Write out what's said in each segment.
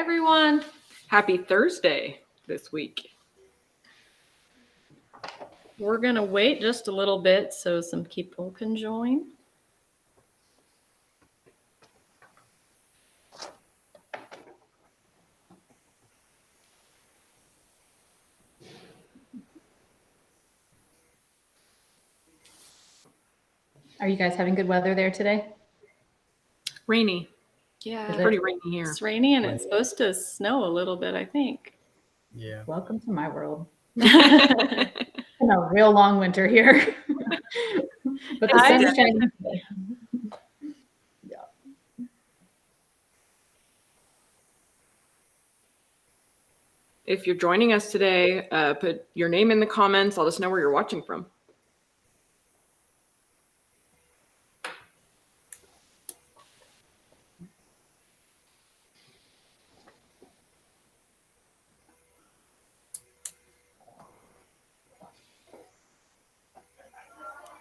everyone. Happy Thursday this week. We're going to wait just a little bit so some people can join. Are you guys having good weather there today? Rainy. Yeah, it's pretty rainy here. It's rainy and it's supposed to snow a little bit, I think. Yeah. Welcome to my world. A real long winter here. But the sun's shining. Yeah. If you're joining us today, put your name in the comments. Let us know where you're watching from.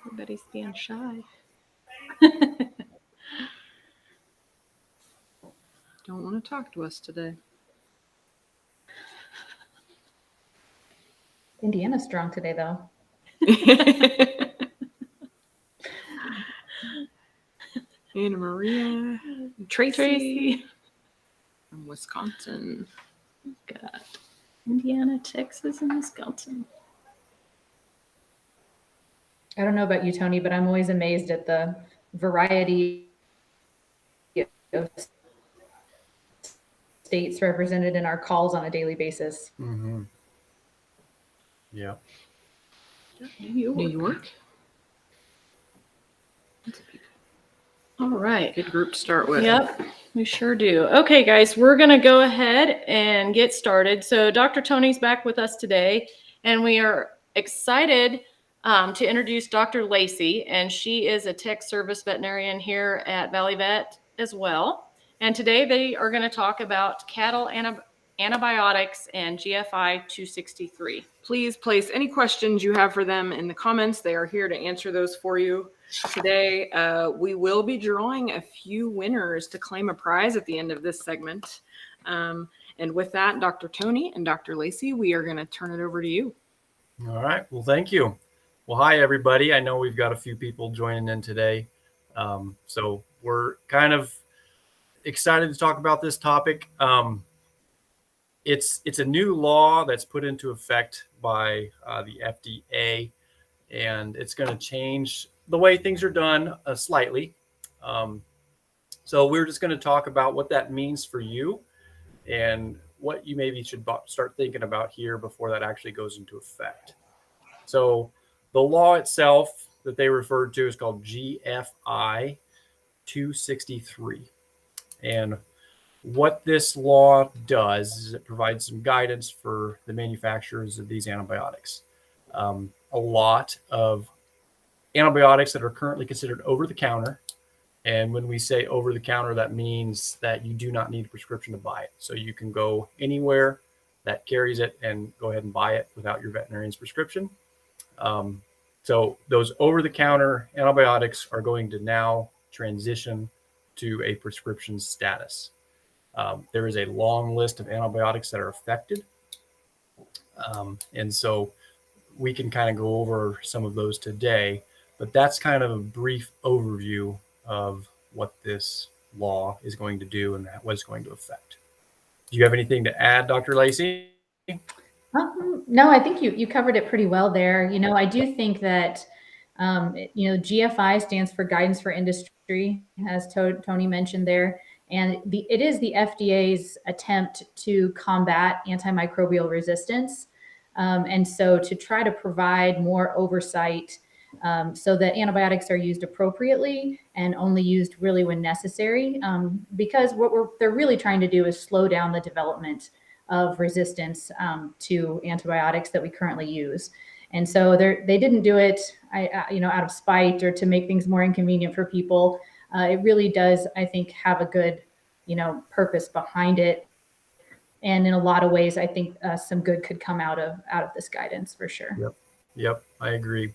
Everybody's being shy. Don't want to talk to us today. Indiana's strong today, though. Anna Maria, Tracy from Wisconsin. Got Indiana, Texas, and Wisconsin. I don't know about you, Tony, but I'm always amazed at the variety of states represented in our calls on a daily basis. Mm-hmm. Yeah. New York. All right. Good group to start with. Yep, we sure do. Okay, guys, we're going to go ahead and get started. So Dr. Tony's back with us today, and we are excited to introduce Dr. Lacey, and she is a tech service veterinarian here at Valley Vet as well. And today they are going to talk about cattle antibiotics and GFI 263. Please place any questions you have for them in the comments. They are here to answer those for you. Today, we will be drawing a few winners to claim a prize at the end of this segment. And with that, Dr. Tony and Dr. Lacey, we are going to turn it over to you. All right. Well, thank you. Well, hi, everybody. I know we've got a few people joining in today. So we're kind of excited to talk about this topic. It's a new law that's put into effect by the FDA, and it's going to change the way things are done slightly. So we're just going to talk about what that means for you and what you maybe should start thinking about here before that actually goes into effect. So the law itself that they referred to is called GFI 263. And what this law does is it provides some guidance for the manufacturers of these antibiotics. A lot of antibiotics that are currently considered over-the-counter. And when we say over-the-counter, that means that you do not need a prescription to buy it. So you can go anywhere that carries it and go ahead and buy it without your veterinarian's prescription. So those over-the-counter antibiotics are going to now transition to a prescription status. There is a long list of antibiotics that are affected. And so we can kind of go over some of those today, but that's kind of a brief overview of what this law is going to do and what it's going to affect. Do you have anything to add, Dr. Lacey? No, I think you covered it pretty well there. You know, I do think that, GFI stands for Guidance for Industry, as Tony mentioned there. And it is the FDA's attempt to combat antimicrobial resistance. And so to try to provide more oversight so that antibiotics are used appropriately and only used really when necessary, because what they're really trying to do is slow down the development of resistance to antibiotics that we currently use. And so they didn't do it, out of spite or to make things more inconvenient for people. It really does, I think, have a good, purpose behind it. And in a lot of ways, I think some good could come out of this guidance for sure. Yep, I agree.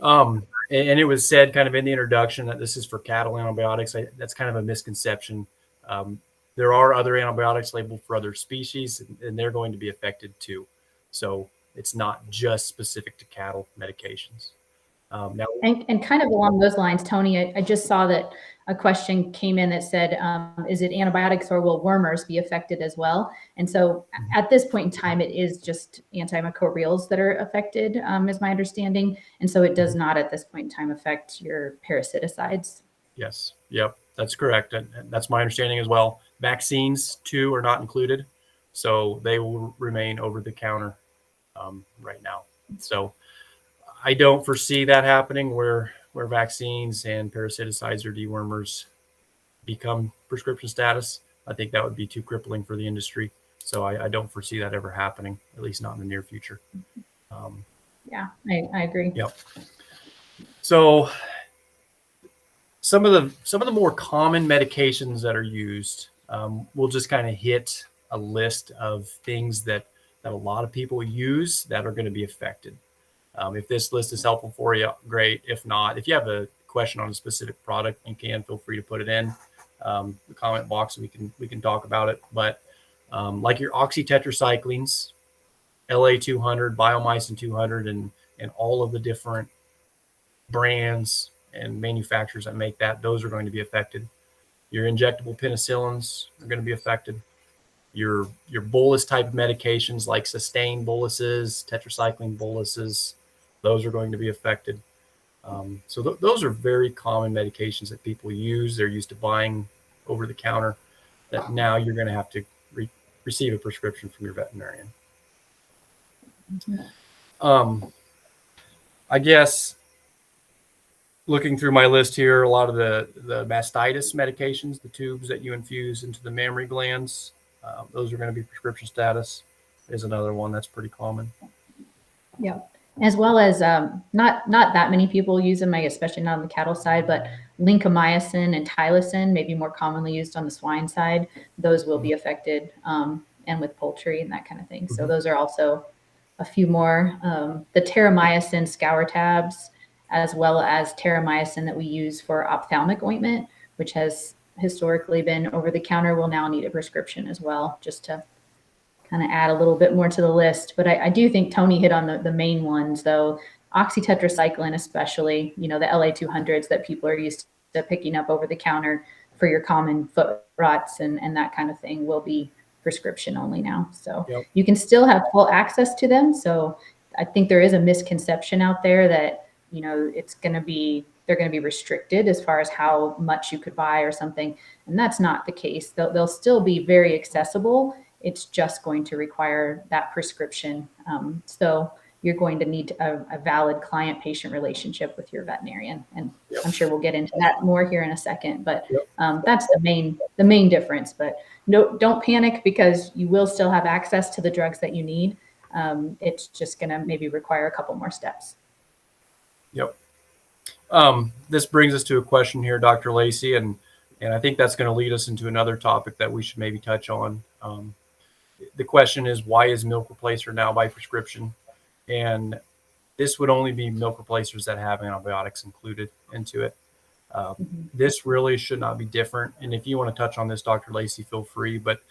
And it was said kind of in the introduction that this is for cattle antibiotics. That's kind of a misconception. The there are other antibiotics labeled for other species, and they're going to be affected too. So it's not just specific to cattle medications. Now, and kind of along those lines, Tony, I just saw that a question came in that said, is it antibiotics or will wormers be affected as well? And so at this point in time, it is just antimicrobials that are affected, is my understanding. And so it does not at this point in time affect your parasiticides. yes, yep, that's correct. And that's my understanding as well. Vaccines too are not included. So they will remain over the counter right now. So I don't foresee that happening where vaccines and parasiticides or dewormers become prescription status. I think that would be too crippling for the industry. So I don't foresee that ever happening, at least not in the near future. Yeah, I agree. Yep. So some of the more common medications that are used, we'll just kind of hit a list of things that a lot of people use that are going to be affected. If this list is helpful for you, great. If not, if you have a question on a specific product, you can feel free to put it in the comment box. We can talk about it. But like your oxytetracyclines, LA200, Biomycin 200, and all of the different brands and manufacturers that make that, those are going to be affected. Your injectable penicillins are going to be affected. Your bolus type of medications like sustained boluses, tetracycline boluses, those are going to be affected. So those are very common medications that people use. They're used to buying over the counter that now you're going to have to receive a prescription from your veterinarian. I guess looking through my list here, a lot of the mastitis medications, the tubes that you infuse into the mammary glands, those are going to be prescription status. Is another one that's pretty common. Yeah, as well as not that many people use them, especially not on the cattle side, but lincomycin and tylosin may be more commonly used on the swine side. Those will be affected, and with poultry and that kind of thing. So those are also a few more. The terramycin scour tabs, as well as terramycin that we use for ophthalmic ointment, which has historically been over the counter, will now need a prescription as well, just to kind of add a little bit more to the list. But I do think Tony hit on the main ones, though. Oxytetracycline, especially, the LA200s that people are used to picking up over the counter for your common foot rots and that kind of thing, will be prescription only now. So you can still have full access to them. So I think there is a misconception out there that, they're going to be restricted as far as how much you could buy or something. And that's not the case. They'll still be very accessible. It's just going to require that prescription. So you're going to need a valid client-patient relationship with your veterinarian. And I'm sure we'll get into that more here in a second, but that's the main difference. But don't panic, because you will still have access to the drugs that you need. It's just going to maybe require a couple more steps. Yep. This brings us to a question here, Dr. Lacey, and I think that's going to lead us into another topic that we should maybe touch on. The question is, why is milk replacer now by prescription? And this would only be milk replacers that have antibiotics included into it. This really should not be different. And if you want to touch on this, Dr. Lacey, feel free. But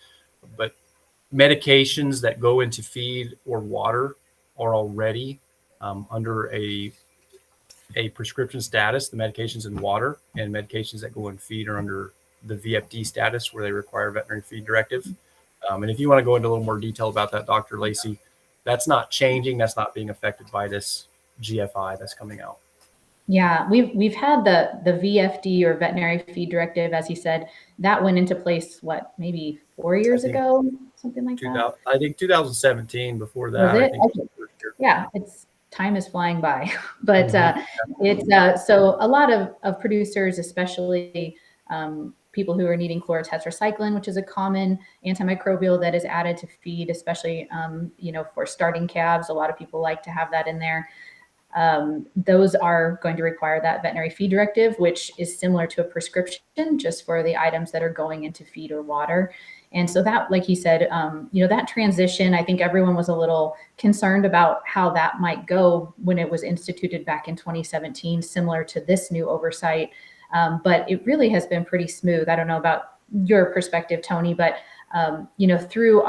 medications that go into feed or water are already under a prescription status. The medications in water and medications that go in feed are under the VFD status, where they require veterinary feed directive. And if you want to go into a little more detail about that, Dr. Lacey, that's not changing. That's not being affected by this GFI that's coming out. Yeah, we've had the VFD, or veterinary feed directive, as he said, that went into place, maybe 4 years ago, something like that? I think 2017. Before that, was it? Okay. Yeah, time is flying by. But it's so a lot of producers, especially people who are needing chlorotetracycline, which is a common antimicrobial that is added to feed, especially for starting calves. A lot of people like to have that in there. Those are going to require that veterinary feed directive, which is similar to a prescription, just for the items that are going into feed or water. And so that, like he said, that transition, I think everyone was a little concerned about how that might go when it was instituted back in 2017, similar to this new oversight. But it really has been pretty smooth. I don't know about your perspective, Tony, but through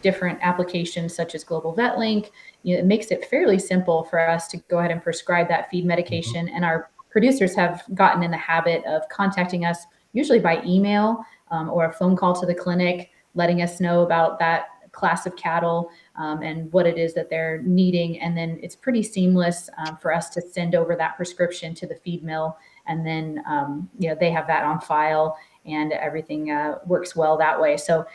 different applications such as Global Vet Link, it makes it fairly simple for us to go ahead and prescribe that feed medication. And our producers have gotten in the habit of contacting us usually by email or a phone call to the clinic, letting us know about that class of cattle and what it is that they're needing. And then it's pretty seamless for us to send over that prescription to the feed mill. And then, they have that on file and everything works well that way. So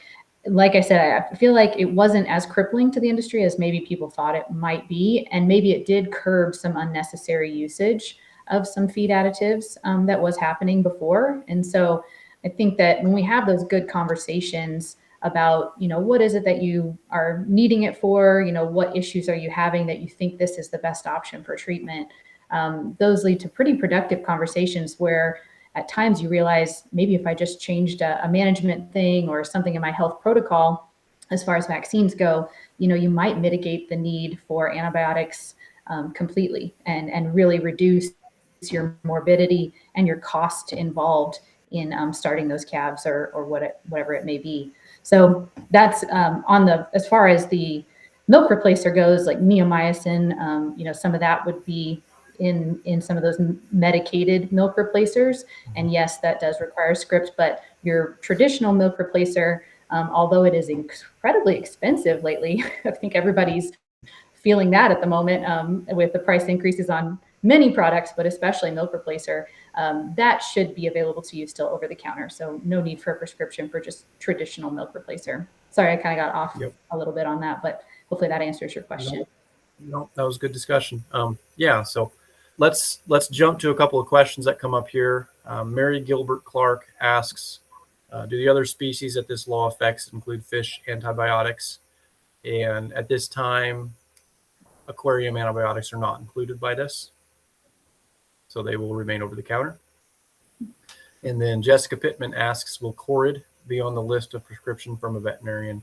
like I said, I feel like it wasn't as crippling to the industry as maybe people thought it might be. And maybe it did curb some unnecessary usage of some feed additives that was happening before. And so I think that when we have those good conversations about, what is it that you are needing it for? What issues are you having that you think this is the best option for treatment? Those lead to pretty productive conversations where at times you realize maybe if I just changed a management thing or something in my health protocol, as far as vaccines go, you might mitigate the need for antibiotics completely and really reduce your morbidity and your cost involved in starting those calves or whatever it may be. So that's as far as the milk replacer goes, like neomycin, some of that would be in some of those medicated milk replacers. And yes, that does require a script, but your traditional milk replacer, although it is incredibly expensive lately, I think everybody's feeling that at the moment with the price increases on many products, but especially milk replacer, that should be available to you still over the counter. So no need for a prescription for just traditional milk replacer. Sorry, I kind of got off a little bit on that, but hopefully that answers your question. No, that was a good discussion. So let's jump to a couple of questions that come up here. Mary Gilbert Clark asks, do the other species that this law affects include fish antibiotics? And at this time, aquarium antibiotics are not included by this. So they will remain over the counter. And then Jessica Pittman asks, will Corid be on the list of prescription from a veterinarian?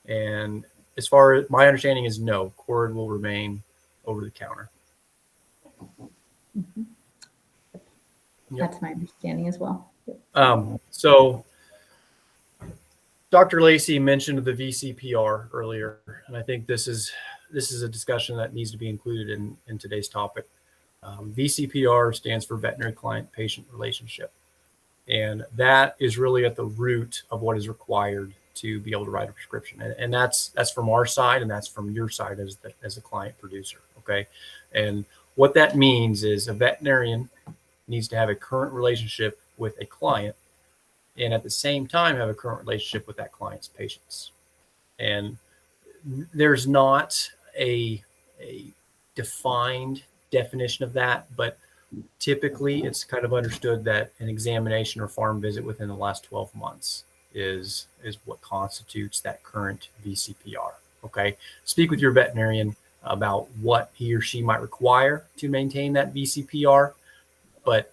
And as far as my understanding is no, Corid will remain over the counter. Mm-hmm. That's my understanding as well. So Dr. Lacey mentioned the VCPR earlier, and I think this is a discussion that needs to be included in today's topic. VCPR stands for veterinary client-patient relationship. And that is really at the root of what is required to be able to write a prescription. And that's from our side, and that's from your side as a client producer, okay? And what that means is a veterinarian needs to have a current relationship with a client and at the same time have a current relationship with that client's patients. And there's not a defined definition of that, but typically it's kind of understood that an examination or farm visit within the last 12 months is what constitutes that current VCPR. Okay. Speak with your veterinarian about what he or she might require to maintain that VCPR. But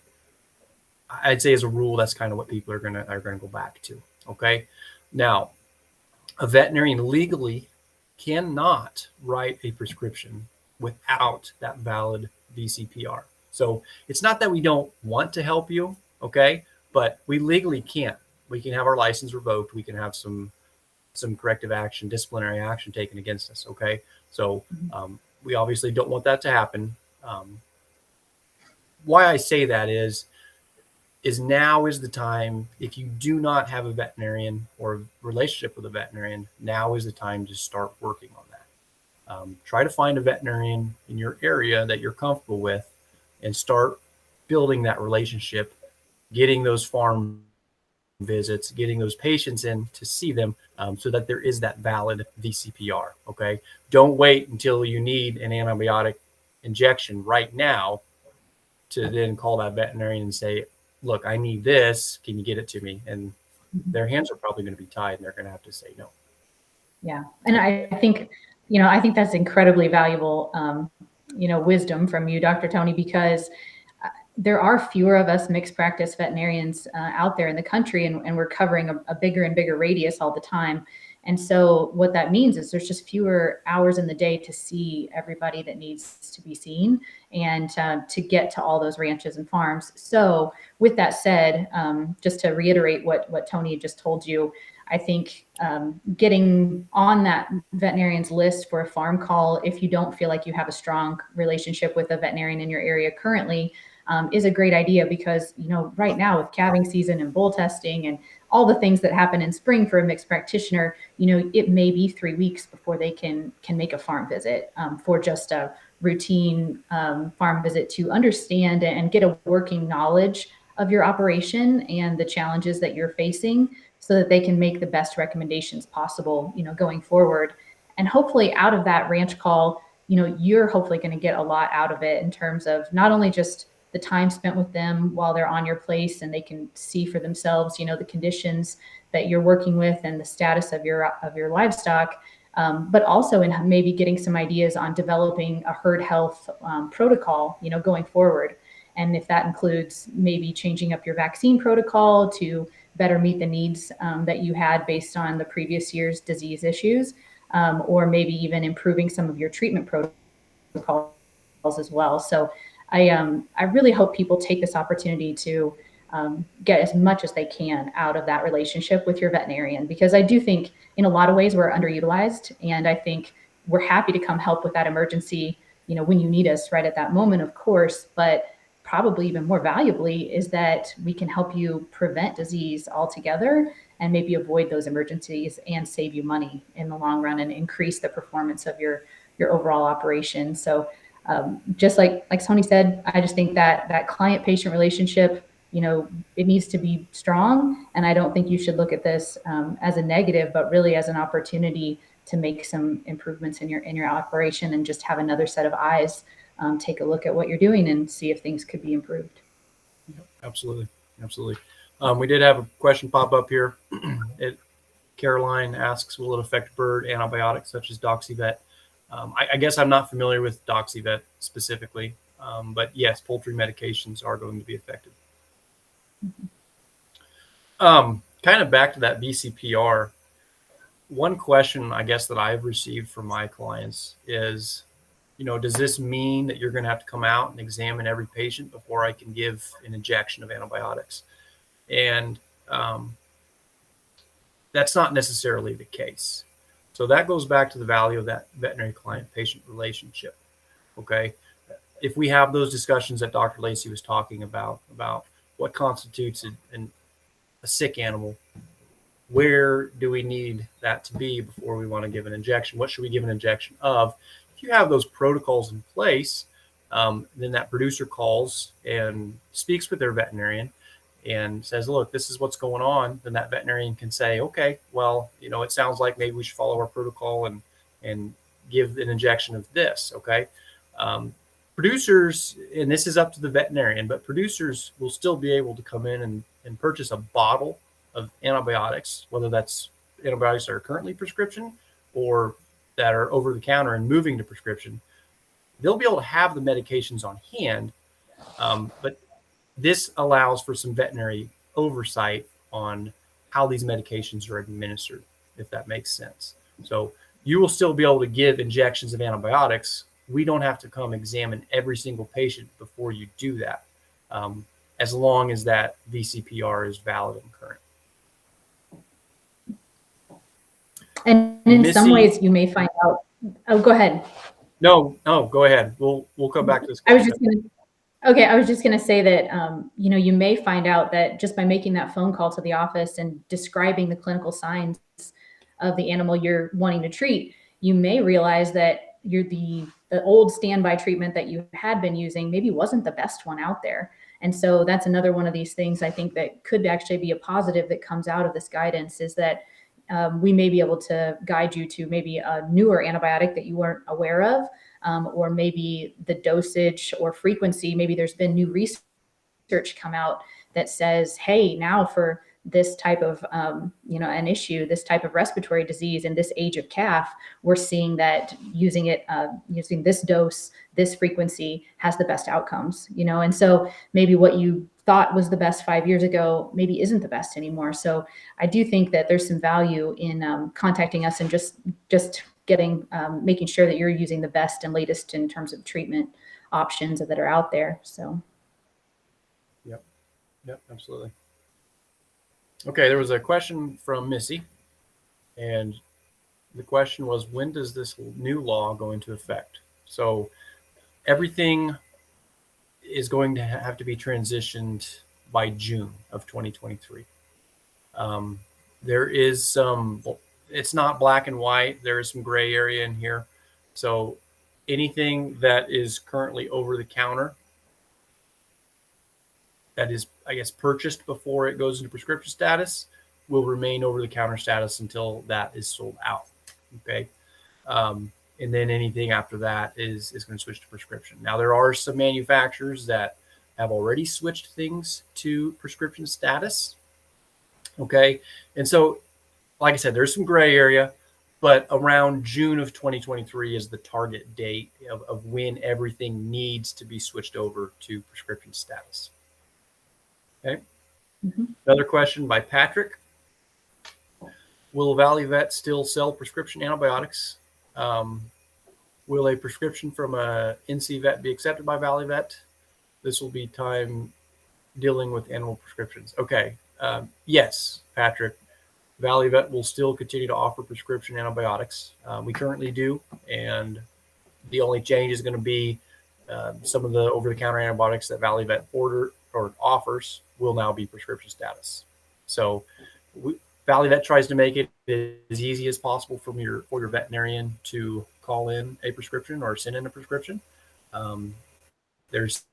I'd say as a rule, that's kind of what people are going to go back to. Okay. Now, a veterinarian legally cannot write a prescription without that valid VCPR. So it's not that we don't want to help you, okay, but we legally can't. We can have our license revoked. We can have some corrective action, disciplinary action taken against us, okay? So we obviously don't want that to happen. Why I say that is now is the time, if you do not have a veterinarian or a relationship with a veterinarian, now is the time to start working on that. Try to find a veterinarian in your area that you're comfortable with and start building that relationship, getting those farm visits, getting those patients in to see them so that there is that valid VCPR, okay? Don't wait until you need an antibiotic injection right now to then call that veterinarian and say, look, I need this. Can you get it to me? And their hands are probably going to be tied and they're going to have to say no. Yeah. And I think that's incredibly valuable, wisdom from you, Dr. Tony, because there are fewer of us mixed practice veterinarians out there in the country, and we're covering a bigger and bigger radius all the time. And so what that means is there's just fewer hours in the day to see everybody that needs to be seen and to get to all those ranches and farms. So with that said, just to reiterate what Tony just told you, I think getting on that veterinarian's list for a farm call, if you don't feel like you have a strong relationship with a veterinarian in your area currently, is a great idea, because, you know, right now with calving season and bull testing and all the things that happen in spring for a mixed practitioner, you know, it may be 3 weeks before they can make a farm visit for just a routine farm visit to understand and get a working knowledge of your operation and the challenges that you're facing, so that they can make the best recommendations possible, you know, going forward. And hopefully out of that ranch call, you know, you're hopefully going to get a lot out of it in terms of not only just the time spent with them while they're on your place and they can see for themselves, you know, the conditions that you're working with and the status of your livestock, but also in maybe getting some ideas on developing a herd health protocol, you know, going forward. And if that includes maybe changing up your vaccine protocol to better meet the needs that you had based on the previous year's disease issues, or maybe even improving some of your treatment protocols as well. So I really hope people take this opportunity to get as much as they can out of that relationship with your veterinarian, because I do think in a lot of ways we're underutilized, and I think we're happy to come help with that emergency, you know, when you need us right at that moment, of course, but probably even more valuably is that we can help you prevent disease altogether and maybe avoid those emergencies and save you money in the long run and increase the performance of your overall operation. So just like Tony said, I just think that client-patient relationship, you know, it needs to be strong. And I don't think you should look at this as a negative, but really as an opportunity to make some improvements in your operation and just have another set of eyes take a look at what you're doing and see if things could be improved. Yep, absolutely. We did have a question pop up here. Caroline asks, will it affect bird antibiotics such as Doxyvet? I guess I'm not familiar with Doxyvet specifically, but yes, poultry medications are going to be affected. Kind of back to that VCPR, one question I guess that I've received from my clients is, you know, does this mean that you're going to have to come out and examine every patient before I can give an injection of antibiotics? And that's not necessarily the case. So that goes back to the value of that veterinary client-patient relationship. Okay, if we have those discussions that Dr. Lacey was talking about what constitutes a sick animal, where do we need that to be before we want to give an injection? What should we give an injection of? If you have those protocols in place, then that producer calls and speaks with their veterinarian and says, look, this is what's going on. Then that veterinarian can say, okay, well, you know, it sounds like maybe we should follow our protocol and give an injection of this. Okay. Producers, and this is up to the veterinarian, but producers will still be able to come in and purchase a bottle of antibiotics, whether that's antibiotics that are currently prescription or that are over the counter and moving to prescription. They'll be able to have the medications on hand, but this allows for some veterinary oversight on how these medications are administered, if that makes sense. So you will still be able to give injections of antibiotics. We don't have to come examine every single patient before you do that, as long as that VCPR is valid and current. And in some ways you may find out, oh, go ahead. No, go ahead. We'll come back to this. I was just going to say that, you know, you may find out that just by making that phone call to the office and describing the clinical signs of the animal you're wanting to treat, you may realize that the old standby treatment that you had been using maybe wasn't the best one out there. And so that's another one of these things I think that could actually be a positive that comes out of this guidance, is that we may be able to guide you to maybe a newer antibiotic that you weren't aware of, or maybe the dosage or frequency. Maybe there's been new research come out that says, hey, now for this type of, you know, an issue, this type of respiratory disease in this age of calf, we're seeing that using this dose, this frequency has the best outcomes, you know. And so maybe what you thought was the best 5 years ago maybe isn't the best anymore. So I do think that there's some value in contacting us and just getting making sure that you're using the best and latest in terms of treatment options that are out there. So. Yep, absolutely. Okay, there was a question from Missy, and the question was, when does this new law go into effect? So everything is going to have to be transitioned by June of 2023. There is some, it's not black and white. There is some gray area in here. So anything that is currently over the counter that is, I guess, purchased before it goes into prescription status will remain over the counter status until that is sold out. Okay. And then anything after that is going to switch to prescription. Now, there are some manufacturers that have already switched things to prescription status. Okay. And so, like I said, there's some gray area, but around June of 2023 is the target date of when everything needs to be switched over to prescription status. Okay. Mm-hmm. Another question by Patrick. Will Valley Vet still sell prescription antibiotics? Will a prescription from a NC vet be accepted by Valley Vet? This will be time dealing with animal prescriptions. Okay. Yes, Patrick. Valley Vet will still continue to offer prescription antibiotics. We currently do, and the only change is going to be some of the over-the-counter antibiotics that Valley Vet offers will now be prescription status. So Valley Vet tries to make it as easy as possible for your veterinarian to call in a prescription or send in a prescription. There's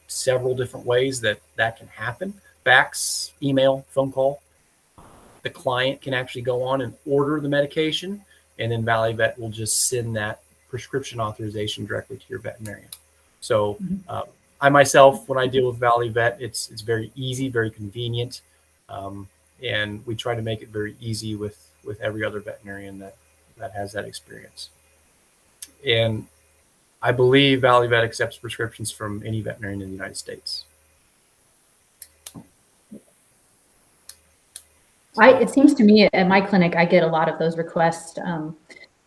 several different ways that can happen: fax, email, phone call. The client can actually go on and order the medication, and then Valley Vet will just send that prescription authorization directly to your veterinarian. So I myself, when I deal with Valley Vet, it's very easy, very convenient, and we try to make it very easy with every other veterinarian that has that experience. And I believe Valley Vet accepts prescriptions from any veterinarian in the United States. It seems to me at my clinic, I get a lot of those requests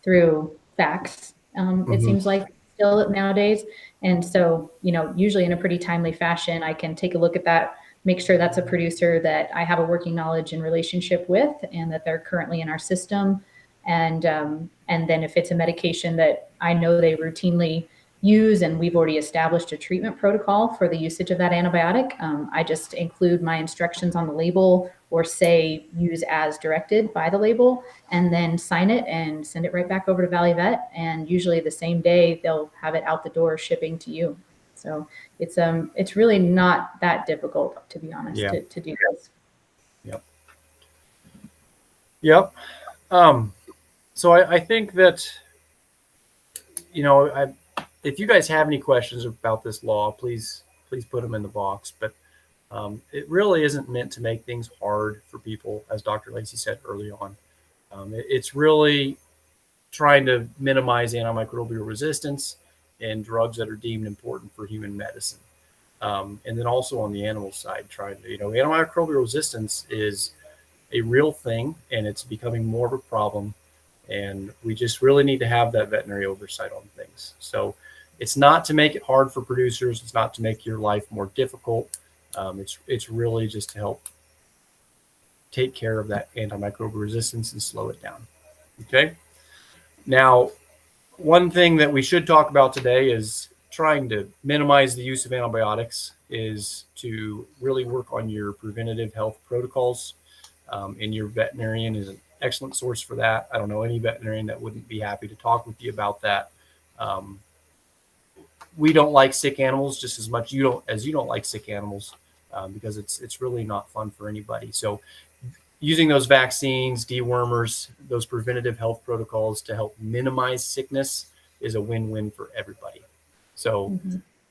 through fax. It seems like still nowadays. And so, usually in a pretty timely fashion, I can take a look at that, make sure that's a producer that I have a working knowledge and relationship with, and that they're currently in our system. And then if it's a medication that I know they routinely use and we've already established a treatment protocol for the usage of that antibiotic, I just include my instructions on the label or say use as directed by the label, and then sign it and send it right back over to Valley Vet. And usually the same day they'll have it out the door shipping to you. So it's really not that difficult, to be honest, to do this. Yep. So I think that, if you guys have any questions about this law, please put them in the box. But it really isn't meant to make things hard for people, as Dr. Lacey said early on. It's really trying to minimize antimicrobial resistance and drugs that are deemed important for human medicine. And then also on the animal side, trying to, antimicrobial resistance is a real thing, and it's becoming more of a problem. And we just really need to have that veterinary oversight on things. So it's not to make it hard for producers. It's not to make your life more difficult. It's really just to help take care of that antimicrobial resistance and slow it down. Okay. Now, one thing that we should talk about today is trying to minimize the use of antibiotics is to really work on your preventative health protocols. And your veterinarian is an excellent source for that. I don't know any veterinarian that wouldn't be happy to talk with you about that. We don't like sick animals just as much as you don't like sick animals, because it's really not fun for anybody. So using those vaccines, dewormers, those preventative health protocols to help minimize sickness is a win-win for everybody. So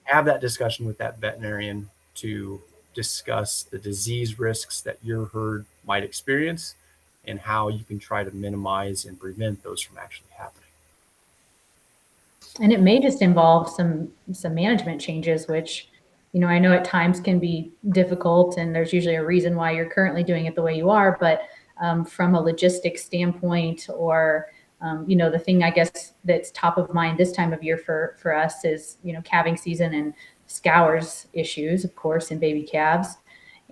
have that discussion with that veterinarian to discuss the disease risks that your herd might experience and how you can try to minimize and prevent those from actually happening. And it may just involve some management changes, which I know at times can be difficult, and there's usually a reason why you're currently doing it the way you are, but from a logistics standpoint, or the thing I guess that's top of mind this time of year for us is, calving season and scours issues, of course, in baby calves.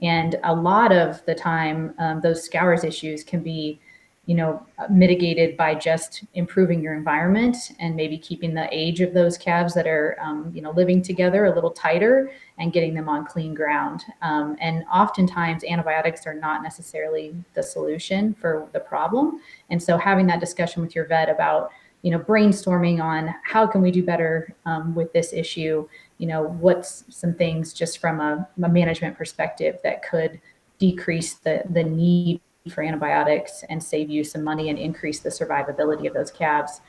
And a lot of the time, those scours issues can be, mitigated by just improving your environment and maybe keeping the age of those calves that are, living together a little tighter and getting them on clean ground. And oftentimes antibiotics are not necessarily the solution for the problem. And so having that discussion with your vet about, brainstorming on how can we do better with this issue, what's some things just from a management perspective that could decrease the need for antibiotics and save you some money and increase the survivability of those calves.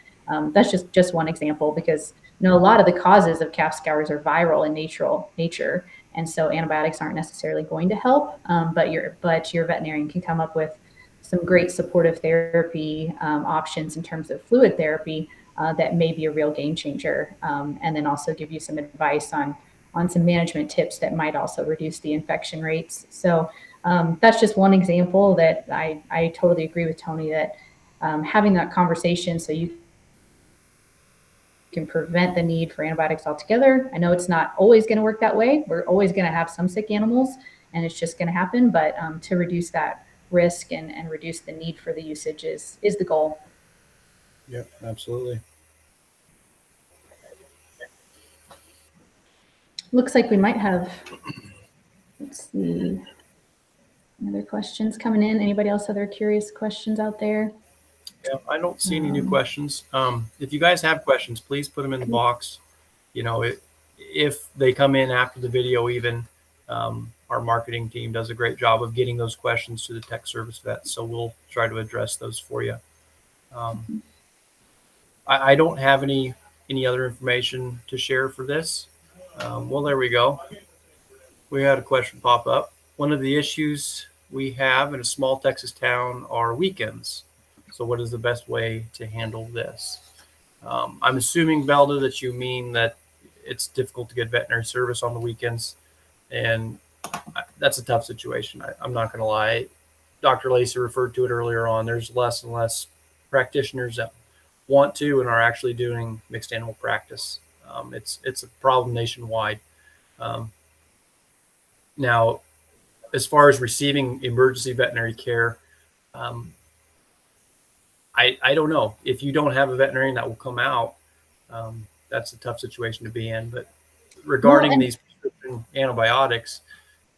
That's just one example, because a lot of the causes of calf scours are viral in nature, and so antibiotics aren't necessarily going to help. But your veterinarian can come up with some great supportive therapy options in terms of fluid therapy that may be a real game changer, and then also give you some advice on some management tips that might also reduce the infection rates. So that's just one example that I totally agree with Tony, that having that conversation so you can prevent the need for antibiotics altogether. I know it's not always going to work that way. We're always going to have some sick animals, and it's just going to happen. But to reduce that risk and reduce the need for the usage is the goal. Yep, absolutely. Looks like we might have, let's see, other questions coming in. Anybody else other curious questions out there? Yeah, I don't see any new questions. If you guys have questions, please put them in the box. If they come in after the video, even our marketing team does a great job of getting those questions to the tech service vets. So we'll try to address those for you. I don't have any other information to share for this. Well, there we go. We had a question pop up. One of the issues we have in a small Texas town are weekends. So what is the best way to handle this? I'm assuming, Velda, that you mean that it's difficult to get veterinary service on the weekends. And that's a tough situation. I'm not going to lie. Dr. Lacey referred to it earlier on. There's less and less practitioners that want to and are actually doing mixed animal practice. It's a problem nationwide. Now, as far as receiving emergency veterinary care, I don't know. If you don't have a veterinarian that will come out, that's a tough situation to be in. But regarding these prescription antibiotics,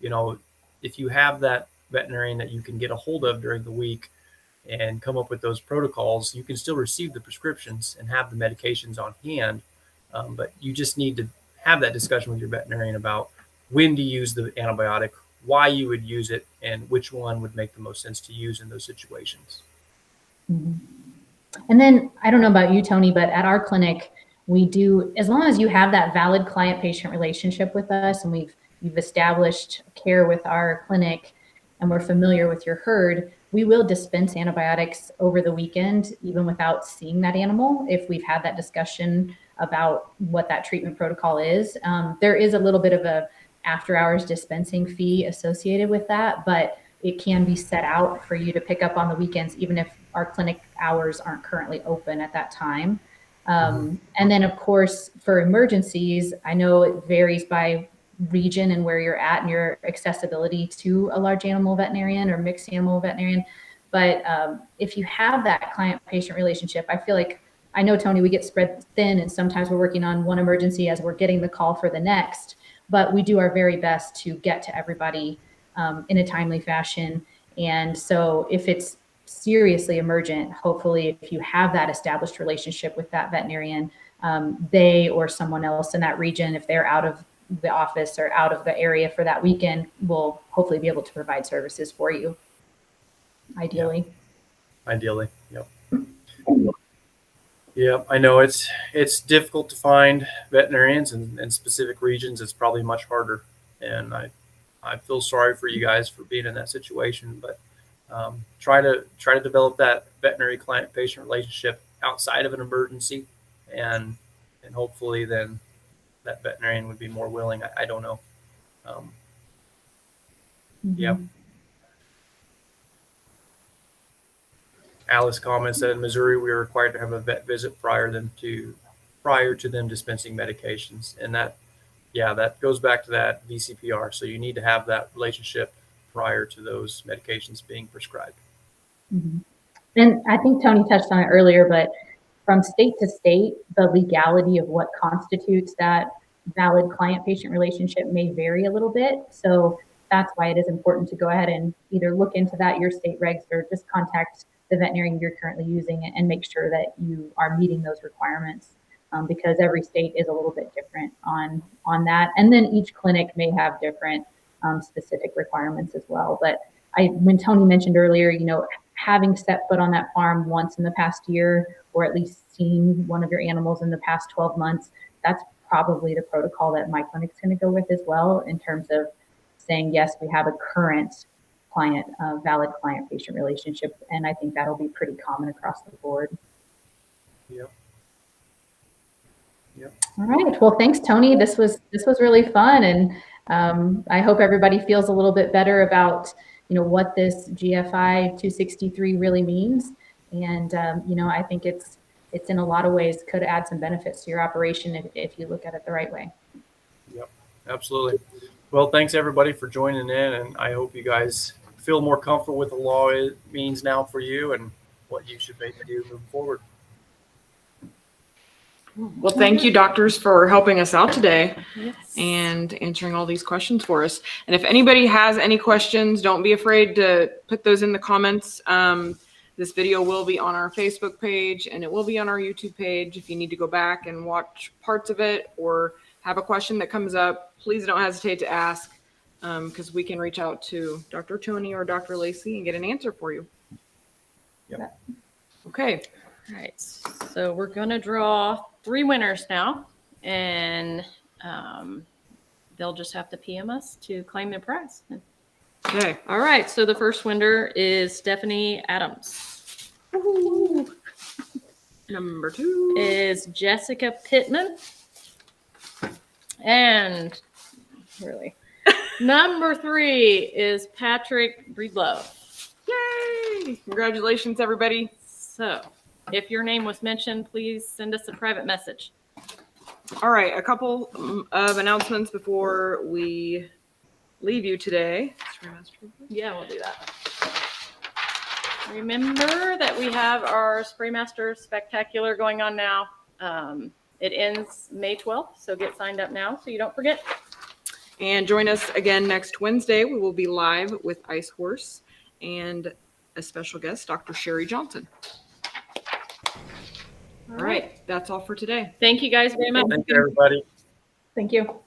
if you have that veterinarian that you can get a hold of during the week and come up with those protocols, you can still receive the prescriptions and have the medications on hand. But you just need to have that discussion with your veterinarian about when to use the antibiotic, why you would use it, and which one would make the most sense to use in those situations. Mm-hmm. And then I don't know about you, Tony, but at our clinic, we do, as long as you have that valid client-patient relationship with us, and you've established care with our clinic, and we're familiar with your herd, we will dispense antibiotics over the weekend, even without seeing that animal, if we've had that discussion about what that treatment protocol is. There is a little bit of a after-hours dispensing fee associated with that, but it can be set out for you to pick up on the weekends, even if our clinic hours aren't currently open at that time. And then, of course, for emergencies, I know it varies by region and where you're at and your accessibility to a large animal veterinarian or mixed animal veterinarian. But if you have that client-patient relationship, I feel like, I know, Tony, we get spread thin, and sometimes we're working on one emergency as we're getting the call for the next, but we do our very best to get to everybody in a timely fashion. And so if it's seriously emergent, hopefully if you have that established relationship with that veterinarian, they or someone else in that region, if they're out of the office or out of the area for that weekend, will hopefully be able to provide services for you, ideally. Yeah. Ideally, yep. Yeah, I know it's difficult to find veterinarians in specific regions. It's probably much harder, and I feel sorry for you guys for being in that situation. But try to develop that veterinary client-patient relationship outside of an emergency, and hopefully then that veterinarian would be more willing. I don't know. Yeah. Alice comments that in Missouri, we are required to have a vet visit prior to them dispensing medications. And that goes back to that VCPR. So you need to have that relationship prior to those medications being prescribed. Mm-hmm. And I think Tony touched on it earlier, but from state to state, the legality of what constitutes that valid client-patient relationship may vary a little bit. So that's why it is important to go ahead and either look into that, your state regs, or just contact the veterinarian you're currently using and make sure that you are meeting those requirements, because every state is a little bit different on that. And then each clinic may have different specific requirements as well. But when Tony mentioned earlier, having set foot on that farm once in the past year, or at least seen one of your animals in the past 12 months, that's probably the protocol that my clinic's going to go with as well, in terms of saying, yes, we have a current valid client-patient relationship. And I think that'll be pretty common across the board. Yep. All right. Well, thanks, Tony. This was really fun. And I hope everybody feels a little bit better about what this GFI 263 really means. And I think it's in a lot of ways could add some benefits to your operation if you look at it the right way. Yep, absolutely. Well, thanks everybody for joining in, and I hope you guys feel more comfortable with the law it means now for you and what you should maybe do moving forward. Well, thank you, doctors, for helping us out today. Yes. And answering all these questions for us. And if anybody has any questions, don't be afraid to put those in the comments. This video will be on our Facebook page and it will be on our YouTube page. If you need to go back and watch parts of it or have a question that comes up, please don't hesitate to ask, because we can reach out to Dr. Tony or Dr. Lacey and get an answer for you. Yep. Okay. All right. So we're going to draw 3 winners now, and they'll just have to PM us to claim their prize. Okay. All right. So the first winner is Stephanie Adams. Woo-hoo. Number 2 is Jessica Pittman. And really, number 3 is Patrick Breedlove. Yay! Congratulations, everybody. So if your name was mentioned, please send us a private message. All right, a couple of announcements before we leave you today. Yeah, we'll do that. Remember that we have our Spraymaster Spectacular going on now. It ends May 12th, so get signed up now so you don't forget. And join us again next Wednesday. We will be live with Ice Horse and a special guest, Dr. Sherry Johnson. All right, that's all for today. Thank you guys very much. Thank you, everybody. Thank you.